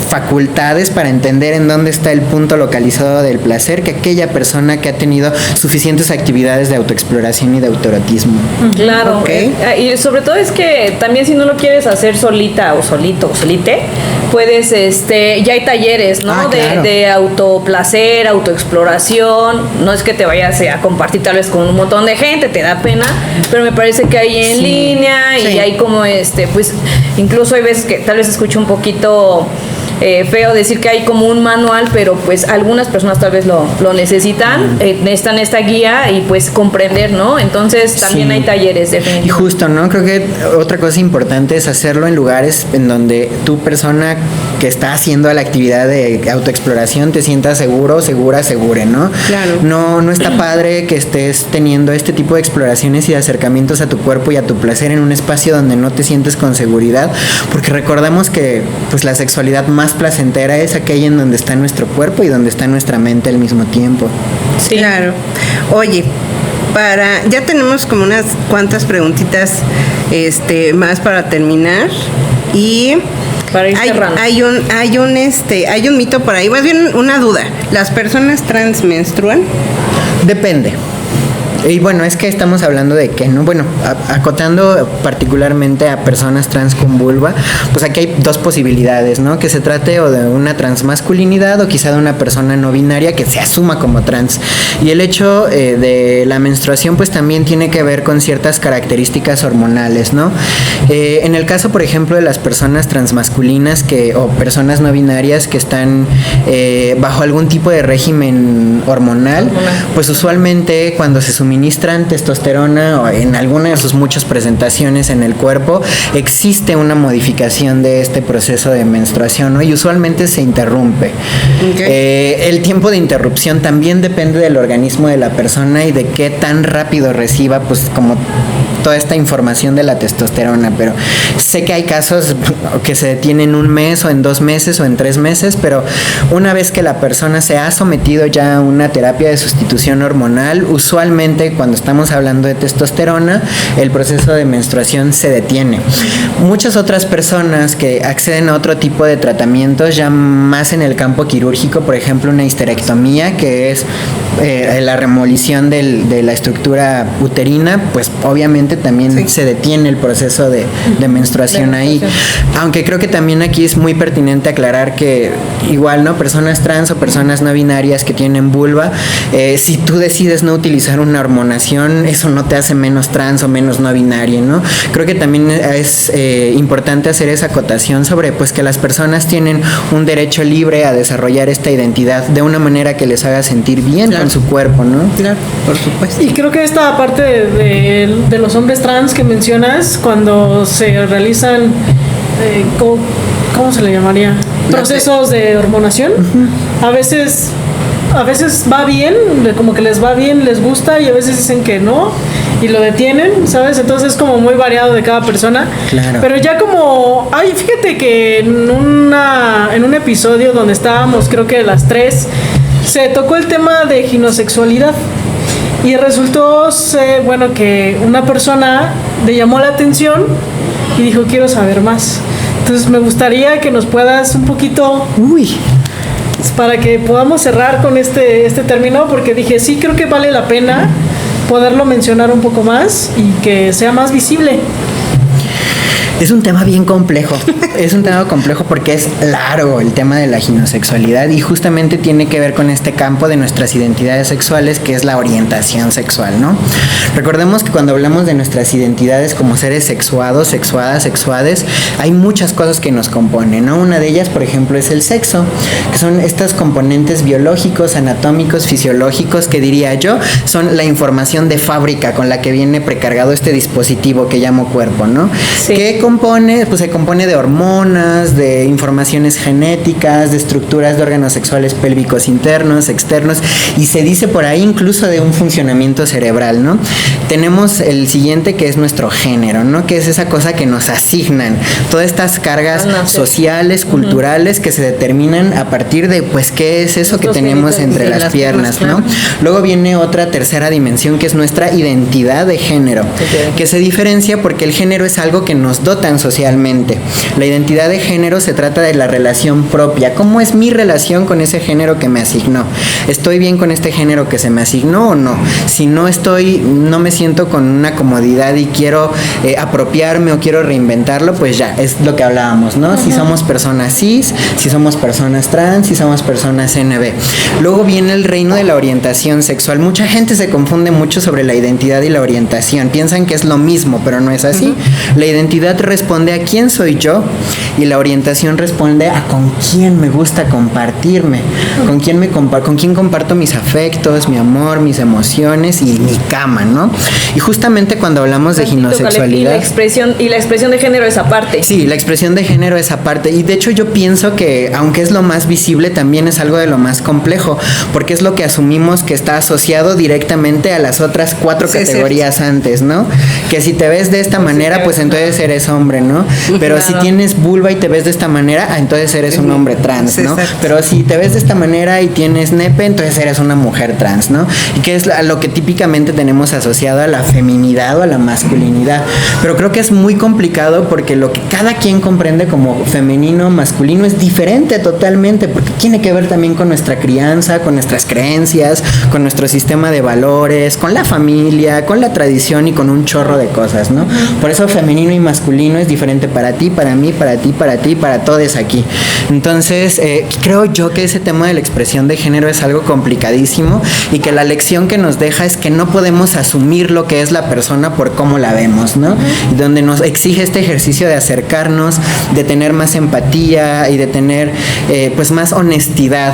facultades facultades para entender en dónde está el punto localizado del placer que aquella persona que ha tenido suficientes actividades de autoexploración y de autoerotismo. Claro, Ok. Y sobre todo es que también si no lo quieres hacer solita o solito o solite, puedes, ya hay talleres, ¿no? Ah, claro. de autoplacer, autoexploración. No es que te vayas a compartir tal vez con un montón de gente, te da pena, pero me parece que hay en línea y sí. hay como pues incluso hay veces que tal vez escucho un poquito feo decir que hay como un manual, pero pues algunas personas tal vez lo necesitan, necesitan esta guía y pues comprender, ¿no? Entonces también Sí. hay talleres, Y definitivamente. justo, ¿no? Creo que otra cosa importante es hacerlo en lugares en donde tu persona que está haciendo la actividad de autoexploración te sienta seguro, segure, ¿no? Claro. No está padre que estés teniendo este tipo de exploraciones y de acercamientos a tu cuerpo y a tu placer en un espacio donde no te sientes con seguridad, porque recordamos que pues la sexualidad más placentera es aquella en donde está nuestro cuerpo y donde está nuestra mente al mismo tiempo. Sí. Claro. Oye, ya tenemos como unas cuantas preguntitas más para terminar y Para ir cerrando. hay un mito por ahí, más bien una duda. ¿Las personas trans menstruan? Depende. Y bueno, es que estamos hablando de que, ¿no? Bueno, acotando particularmente a personas trans con vulva, pues aquí hay dos posibilidades, ¿no? Que se trate o de una transmasculinidad o quizá de una persona no binaria que se asuma como trans. Y el hecho de la menstruación pues también tiene que ver con ciertas características hormonales, ¿no? En el caso, por ejemplo, de las personas transmasculinas o personas no binarias que están bajo algún tipo de régimen hormonal, pues usualmente cuando se suministran testosterona o en alguna de sus muchas presentaciones en el cuerpo, existe una modificación de este proceso de menstruación, ¿no? Y usualmente se interrumpe. Okay. El tiempo de interrupción también depende del organismo de la persona y de qué tan rápido reciba, pues como toda esta información de la testosterona, pero sé que hay casos que se detienen 1 mes o en 2 meses o en 3 meses, pero una vez que la persona se ha sometido ya a una terapia de sustitución hormonal, usualmente cuando estamos hablando de testosterona, el proceso de menstruación se detiene. Muchas otras personas que acceden a otro tipo de tratamientos, ya más en el campo quirúrgico, por ejemplo una histerectomía, que es la remolición de la estructura uterina, pues obviamente también se detiene el proceso de menstruación ahí. Aunque creo que también aquí es muy pertinente aclarar que igual, ¿no? Personas trans o personas no binarias que tienen vulva, si tú decides no utilizar una hormonación, eso no te hace menos trans o menos no binaria, ¿no? Creo que también es importante hacer esa acotación sobre pues que las personas tienen un derecho libre a desarrollar esta identidad de una manera que les haga sentir bien con su cuerpo, ¿no? Claro, por supuesto. Y creo que esta parte de los hombres trans que mencionas, cuando se realizan, ¿cómo se le llamaría? Procesos de hormonación, a veces va bien, como que les va bien, les gusta, y a veces dicen que no y lo detienen, ¿sabes? Entonces es como muy variado de cada persona. Claro. Pero ya fíjate que en un episodio donde estábamos, creo que las 3, se tocó el tema de ginosexualidad. Y resultó ser, que una persona le llamó la atención y dijo, quiero saber más. Entonces me gustaría que nos puedas un poquito... para que podamos cerrar con este término, porque dije, sí, creo que vale la pena poderlo mencionar un poco más y que sea más visible. Es un tema bien complejo. Es un tema complejo porque es largo el tema de la ginosexualidad y justamente tiene que ver con este campo de nuestras identidades sexuales, que es la orientación sexual, ¿no? Recordemos que cuando hablamos de nuestras identidades como seres sexuados, sexuadas, sexuades, hay muchas cosas que nos componen, ¿no? Una de ellas, por ejemplo, es el sexo, que son estos componentes biológicos, anatómicos, fisiológicos, que diría yo, son la información de fábrica con la que viene precargado este dispositivo que llamo cuerpo, ¿no? Sí. ¿Qué compone? Pues se compone de hormonas, de informaciones genéticas, de estructuras de órganos sexuales pélvicos internos, externos, y se dice por ahí incluso de un funcionamiento cerebral, ¿no? Tenemos el siguiente, que es nuestro género, ¿no? Que es esa cosa que nos asignan, todas estas cargas sociales, culturales, que se determinan a partir de, pues, ¿qué es eso que tenemos entre las piernas, ¿no? Luego viene otra tercera dimensión, que es nuestra identidad de género, que se diferencia porque el género es algo que nos visto tan socialmente. La identidad de género se trata de la relación propia. ¿Cómo es mi relación con ese género que me asignó? ¿Estoy bien con este género que se me asignó o no? Si no me siento con una comodidad y quiero apropiarme o quiero reinventarlo, pues ya, es lo que hablábamos, ¿no? Si somos personas cis, si somos personas trans, si somos personas NB. Luego viene el reino de la orientación sexual. Mucha gente se confunde mucho sobre la identidad y la orientación. Piensan que es lo mismo, pero no es así. La identidad responde a quién soy yo y la orientación responde a con quién me gusta compartirme, con quién comparto mis afectos, mi amor, mis emociones y mi cama, ¿no? Y justamente cuando hablamos de ginosexualidad... Y la expresión de género es aparte. Sí, la expresión de género es aparte. Y de hecho yo pienso que, aunque es lo más visible, también es algo de lo más complejo, porque es lo que asumimos que está asociado directamente a las otras 4 categorías antes, ¿no? Que si te ves de esta manera, pues entonces eres hombre, ¿no? Pero si tienes vulva y te ves de esta manera, entonces eres un hombre trans, ¿no? Pero si te ves de esta manera y tienes nepe, entonces eres una mujer trans, ¿no? Y que es lo que típicamente tenemos asociado a la feminidad o a la masculinidad. Pero creo que es muy complicado porque lo que cada quien comprende como femenino, masculino es diferente totalmente, porque tiene que ver también con nuestra crianza, con nuestras creencias, con nuestro sistema de valores, con la familia, con la tradición y con un chorro de cosas, ¿no? Por eso femenino y masculino es diferente para ti, para mí, para ti, para ti, para todos aquí. Entonces, creo yo que ese tema de la expresión de género es algo complicadísimo y que la lección que nos deja es que no podemos asumir lo que es la persona por cómo la vemos, ¿no? Y donde nos exige este ejercicio de acercarnos, de tener más empatía y de tener pues más honestidad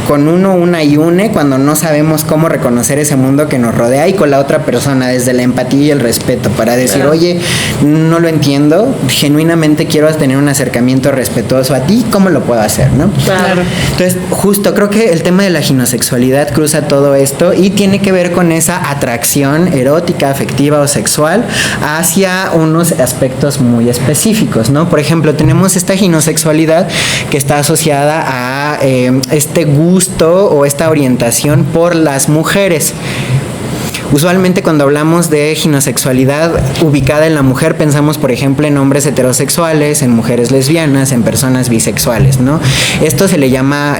con una y une cuando no sabemos cómo reconocer ese mundo que nos rodea y con la otra persona desde la empatía y el respeto para decir, oye, no lo entiendo, genuinamente quiero tener un acercamiento respetuoso a ti, ¿cómo lo puedo hacer, no? Claro. Entonces, justo creo que el tema de la ginosexualidad cruza todo esto y tiene que ver con esa atracción erótica, afectiva o sexual hacia unos aspectos muy específicos, ¿no? Por ejemplo, tenemos esta ginosexualidad que está asociada a este gusto o esta orientación por las mujeres. Usualmente cuando hablamos de ginosexualidad ubicada en la mujer pensamos, por ejemplo, en hombres heterosexuales, en mujeres lesbianas, en personas bisexuales, ¿no? Esto se le llama,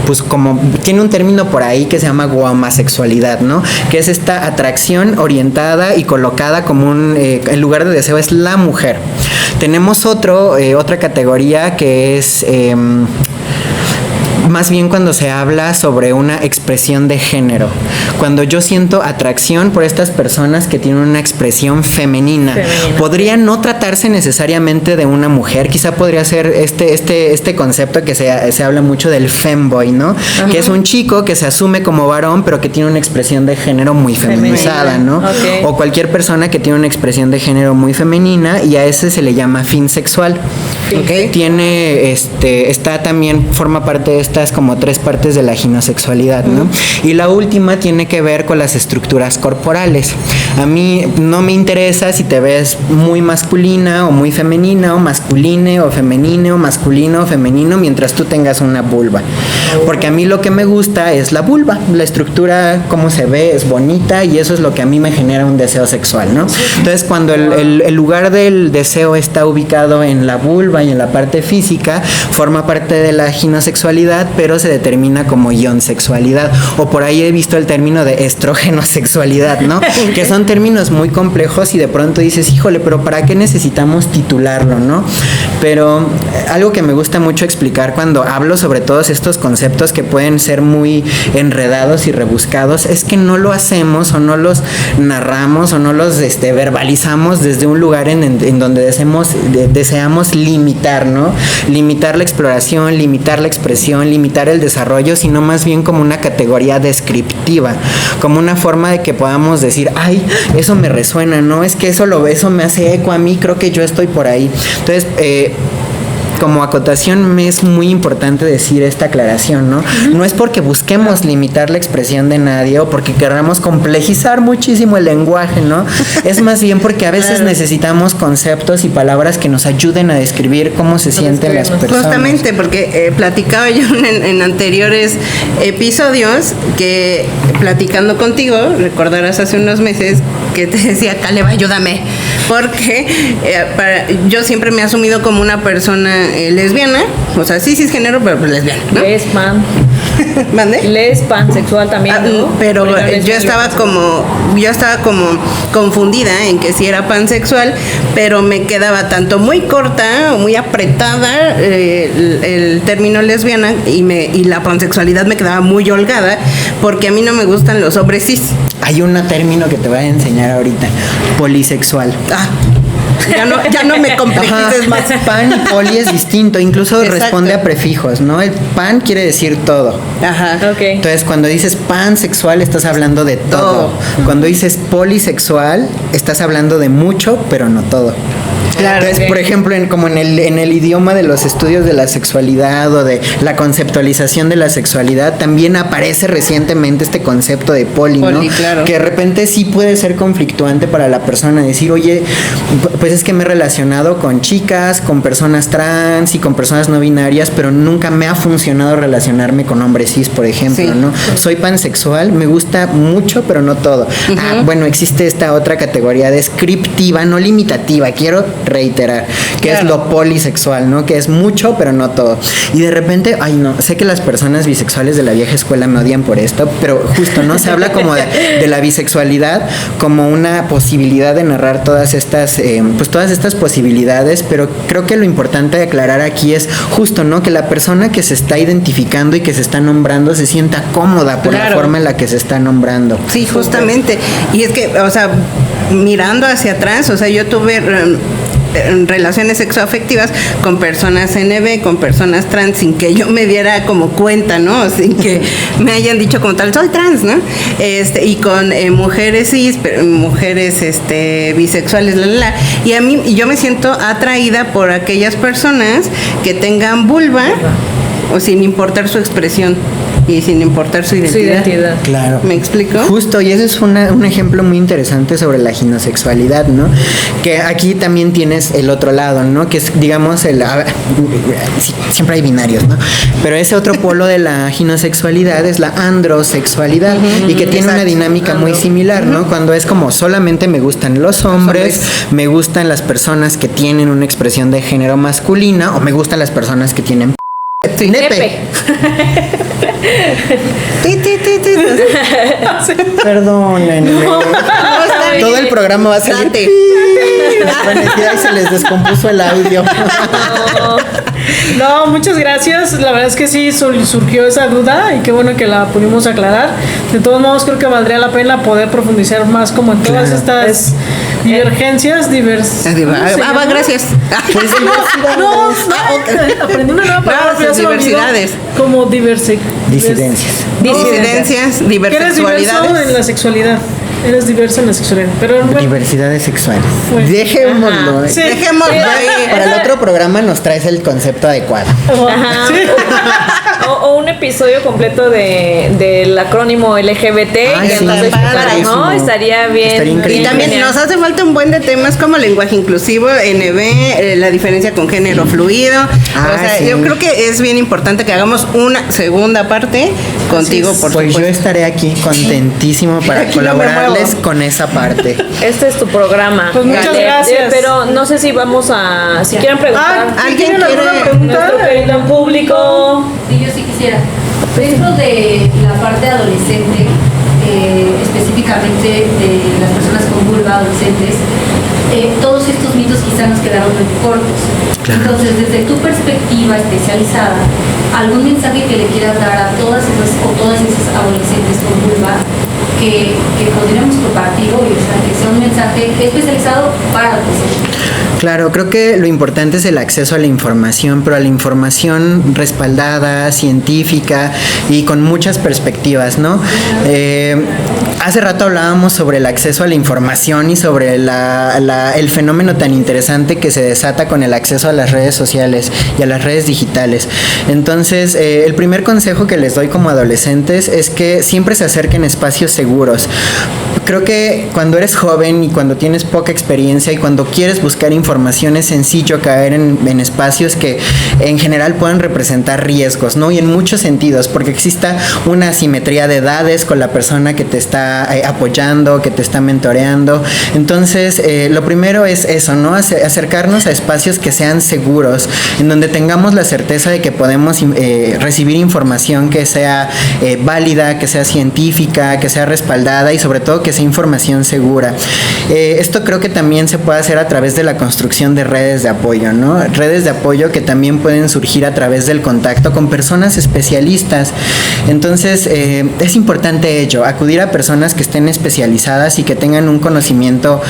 pues como, tiene un término por ahí que se llama guamasexualidad, ¿no? Que es esta atracción orientada y colocada como el lugar de deseo es la mujer. Tenemos otra categoría que es... más bien cuando se habla sobre una expresión de género, cuando yo siento atracción por estas personas que tienen una expresión femenina. Podría no tratarse necesariamente de una mujer, quizá podría ser este concepto que se habla mucho del femboy, ¿no? Ajá. Que es un chico que se asume como varón pero que tiene una expresión de género muy feminizada, ¿no? Okay. O cualquier persona que tiene una expresión de género muy femenina y a ese se le llama finsexual. Okay. Tiene, está también, forma parte de estas como 3 partes de la ginosexualidad, ¿no? Y la última tiene que ver con las estructuras corporales. A mí no me interesa si te ves muy masculina o muy femenina, o masculine o femenino, masculino o femenino, mientras tú tengas una vulva. Porque a mí lo que me gusta es la vulva, la estructura, cómo se ve, es bonita y eso es lo que a mí me genera un deseo sexual, ¿no? Entonces, cuando el lugar del deseo está ubicado en la vulva y en la parte física, forma parte de la ginosexualidad, pero se determina como ionsexualidad, o por ahí he visto el término de estrogenossexualidad, ¿no? Que son términos muy complejos y de pronto dices, híjole, pero ¿para qué necesitamos titularlo, no? Pero algo que me gusta mucho explicar cuando hablo sobre todos estos conceptos que pueden ser muy enredados y rebuscados es que no lo hacemos o no los narramos o no los verbalizamos desde un lugar en donde deseamos limitar, ¿no? Limitar la exploración, limitar la expresión, limitar el desarrollo, sino más bien como una categoría descriptiva, como una forma de que podamos decir, ay, eso me resuena, ¿no? Es que eso me hace eco a mí, creo que yo estoy por ahí. Entonces, como acotación me es muy importante decir esta aclaración, ¿no? No es porque busquemos limitar la expresión de nadie o porque queramos complejizar muchísimo el lenguaje, ¿no? Es más bien porque a veces necesitamos conceptos y palabras que nos ayuden a describir cómo se sienten las personas. Justamente, porque platicaba yo en anteriores episodios que platicando contigo, recordarás hace unos meses que te decía, Caleb, ayúdame, porque yo siempre me he asumido como una persona lesbiana, o sea, sí cisgénero, pero pues lesbiana, ¿no? Lespan. ¿Mande? Pansexual también, ¿no? Pero Porque yo estaba como confundida en que si era pansexual, pero me quedaba tanto muy corta o muy apretada el término lesbiana y la pansexualidad me quedaba muy holgada porque a mí no me gustan los hombres cis. Hay un término que te voy a enseñar ahorita, polisexual. Ya no me complejices más. Pan y poli es distinto, incluso Exacto. responde a prefijos, ¿no? El pan quiere decir todo. Ajá. Ok. Entonces, cuando dices pansexual, estás hablando de todo. Cuando dices polisexual, estás hablando de mucho, pero no todo. Claro. Entonces, por ejemplo, como en el idioma de los estudios de la sexualidad o de la conceptualización de la sexualidad, también aparece recientemente este concepto de poli, ¿no? Claro. Que de repente sí puede ser conflictuante para la persona decir, oye, pues es que me he relacionado con chicas, con personas trans y con personas no binarias, pero nunca me ha funcionado relacionarme con hombres cis, por ejemplo, Sí. ¿no? Soy pansexual, me gusta mucho, pero no todo. Bueno, existe esta otra categoría descriptiva, no limitativa, quiero reiterar, que Claro. es lo polisexual, ¿no? Que es mucho, pero no todo. Y de repente, ay no, sé que las personas bisexuales de la vieja escuela me odian por esto, pero justo, ¿no? Se habla como de la bisexualidad como una posibilidad de narrar todas estas posibilidades, pero creo que lo importante de aclarar aquí es justo, ¿no? Que la persona que se está identificando y que se está nombrando se sienta cómoda por la Claro. forma en la que se está nombrando. Sí, justamente. Y es que, o sea, mirando hacia atrás, o sea, yo tuve relaciones sexoafectivas con personas NB, con personas trans, sin que yo me diera como cuenta, ¿no? Sin que me hayan dicho como tal, soy trans, ¿no? Y con mujeres cis, mujeres bisexuales, y a mí, yo me siento atraída por aquellas personas que tengan vulva, o sin importar su expresión y sin importar su identidad. Claro. ¿Me explico? Justo, y ese es un ejemplo muy interesante sobre la ginosexualidad, ¿no? Que aquí también tienes el otro lado, ¿no? Que es, digamos, siempre hay binarios, ¿no? Pero ese otro polo de la ginosexualidad es la androsexualidad y que tiene una dinámica muy similar, ¿no? Cuando es como solamente me gustan los hombres, me gustan las personas que tienen una expresión de género masculina o me gustan las personas que tienen nepe. Perdónenme. Todo el programa va a salir. Date. Bueno, ya se les descompuso el audio. No, muchas gracias. La verdad es que sí surgió esa duda y qué bueno que la pudimos aclarar. De todos modos, creo que valdría la pena poder profundizar más como en todas Claro. estas divergencias, Gracias. Pues aprendí una nueva palabra, pero ya se me olvidó. Diversidades. Como Disidencias. Disidencias, Que eres diverso diversexualidades. en la sexualidad. Eres diverso en la sexualidad. Pero bueno, Diversidades sexuales. Pues, Dejémoslo. ajá. Sí. Dejémoslo ahí. Para el otro programa nos traes el concepto adecuado. Ajá. Sí. O un episodio completo del acrónimo LGBT Ay, que sí, nos explicara, padrísimo. ¿no? Estaría bien. Estaría increíble. Y bien también genial. nos hace falta un buen de temas como lenguaje inclusivo, NB, la diferencia con género fluido. O sea, sí. yo creo que es bien importante que hagamos una segunda parte contigo, por Pues yo supuesto. estaré aquí contentísimo para Aquí no me colaborarles muevo. con esa parte. Este es tu programa. Pues muchas gracias. Pero no sé si vamos a. Si quieren preguntar. ¿alguien ¿tienen alguna quiere- pregunta? Nuestro querido público. Sí, yo sí quisiera. Dentro de la parte adolescente, específicamente de las personas con vulva adolescentes, todos estos mitos quizá nos quedaron muy cortos. Claro. Entonces, desde tu perspectiva especializada, ¿algún mensaje que le quieras dar a todas esas adolescentes con vulva que podríamos compartir hoy? O sea, que sea un mensaje especializado para adolescentes. Claro, creo que lo importante es el acceso a la información, pero a la información respaldada, científica y con muchas perspectivas, ¿no? Hace rato hablábamos sobre el acceso a la información y sobre el fenómeno tan interesante que se desata con el acceso a las redes sociales y a las redes digitales. Entonces, el primer consejo que les doy como adolescentes es que siempre se acerquen a espacios seguros. Creo que cuando eres joven y cuando tienes poca experiencia y cuando quieres buscar información es sencillo caer en espacios que en general puedan representar riesgos, ¿no? Y en muchos sentidos, porque exista una asimetría de edades con la persona que te está está apoyando, que te está mentoreando. Entonces, lo primero es eso, ¿no? Acercarnos a espacios que sean seguros, en donde tengamos la certeza de que podemos recibir información que sea válida, que sea científica, que sea respaldada y sobre todo que sea información segura. Esto creo que también se puede hacer a través de la construcción de redes de apoyo, ¿no? Redes de apoyo que también pueden surgir a través del contacto con personas especialistas. Entonces, es importante ello, acudir a personas que estén especializadas y que tengan un conocimiento,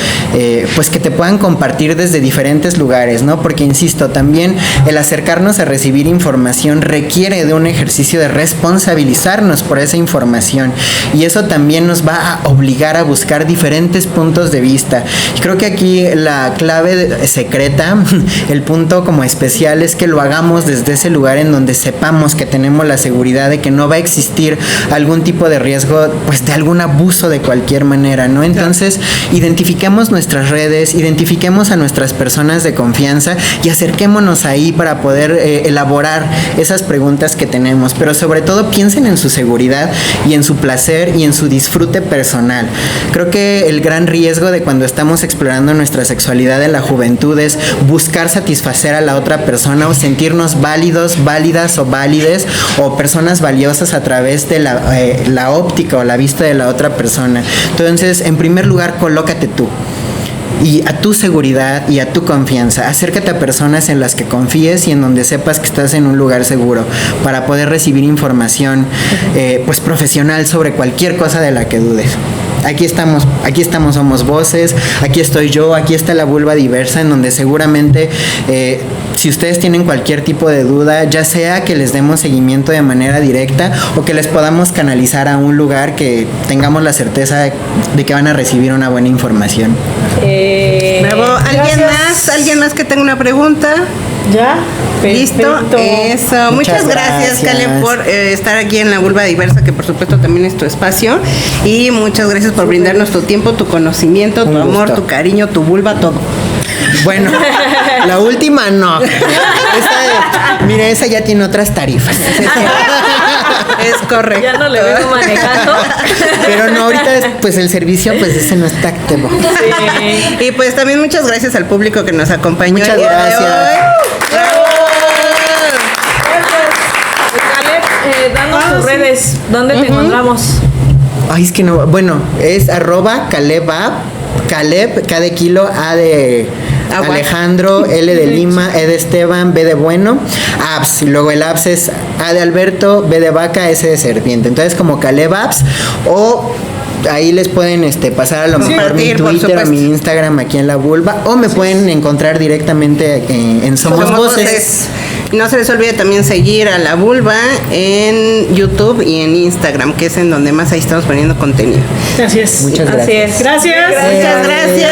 pues que te puedan compartir desde diferentes lugares, ¿no? Porque, insisto, también el acercarnos a recibir información requiere de un ejercicio de responsabilizarnos por esa información, y eso también nos va a obligar a buscar diferentes puntos de vista. Y creo que aquí la clave secreta, el punto como especial, es que lo hagamos desde ese lugar en donde sepamos que tenemos la seguridad de que no va a existir algún tipo de riesgo, pues de algún abuso de cualquier manera, ¿no? Entonces, identifiquemos nuestras redes, identifiquemos a nuestras personas de confianza y acerquémonos ahí para poder elaborar esas preguntas que tenemos, pero sobre todo piensen en su seguridad y en su placer y en su disfrute personal. Creo que el gran riesgo de cuando estamos explorando nuestra sexualidad en la juventud es buscar satisfacer a la otra persona o sentirnos válidos, válidas o válides o personas valiosas a través de la óptica o la vista de la otra persona. Entonces, en primer lugar, colócate tú y a tu seguridad y a tu confianza. Acércate a personas en las que confíes y en donde sepas que estás en un lugar seguro para poder recibir información pues profesional sobre cualquier cosa de la que dudes. Aquí estamos, somos voces, aquí estoy yo, aquí está la vulva diversa, en donde seguramente si ustedes tienen cualquier tipo de duda, ya sea que les demos seguimiento de manera directa o que les podamos canalizar a un lugar que tengamos la certeza de que van a recibir una buena información. Bravo. ¿Alguien más que tenga una pregunta? ¿Ya? Listo, Perfecto. eso. Muchas gracias, Caleb, por estar aquí en La Vulva Diversa, que por supuesto también es tu espacio. Y muchas gracias por brindarnos tu tiempo, tu conocimiento, tu amor, tu cariño, tu vulva, todo. Bueno, la última no. Esa ya tiene otras tarifas. Es correcto. Ya no le vengo manejando. Pero no, ahorita pues el servicio pues ese no está activo. Sí. Y pues también muchas gracias al público que nos acompañó. Muchas el día de gracias. hoy. ¡Bravo! Caleb, danos tus redes. ¿Dónde te encontramos? Ay, es que no. Bueno, es @CalebApp, K de kilo, A de Alejandro, L de Lima, E de Esteban, B de bueno, apps. Luego el apps es A de Alberto, B de vaca, S de serpiente. Entonces como Caleb Apps, o ahí les pueden pasar a lo mejor mi Twitter o mi Instagram aquí en La Vulva, o me pueden encontrar directamente en Somos Voces. No se les olvide también seguir a La Vulva en YouTube y en Instagram, que es en donde más ahí estamos poniendo contenido. Así es. Muchas Así gracias. es. Gracias. Muchas gracias.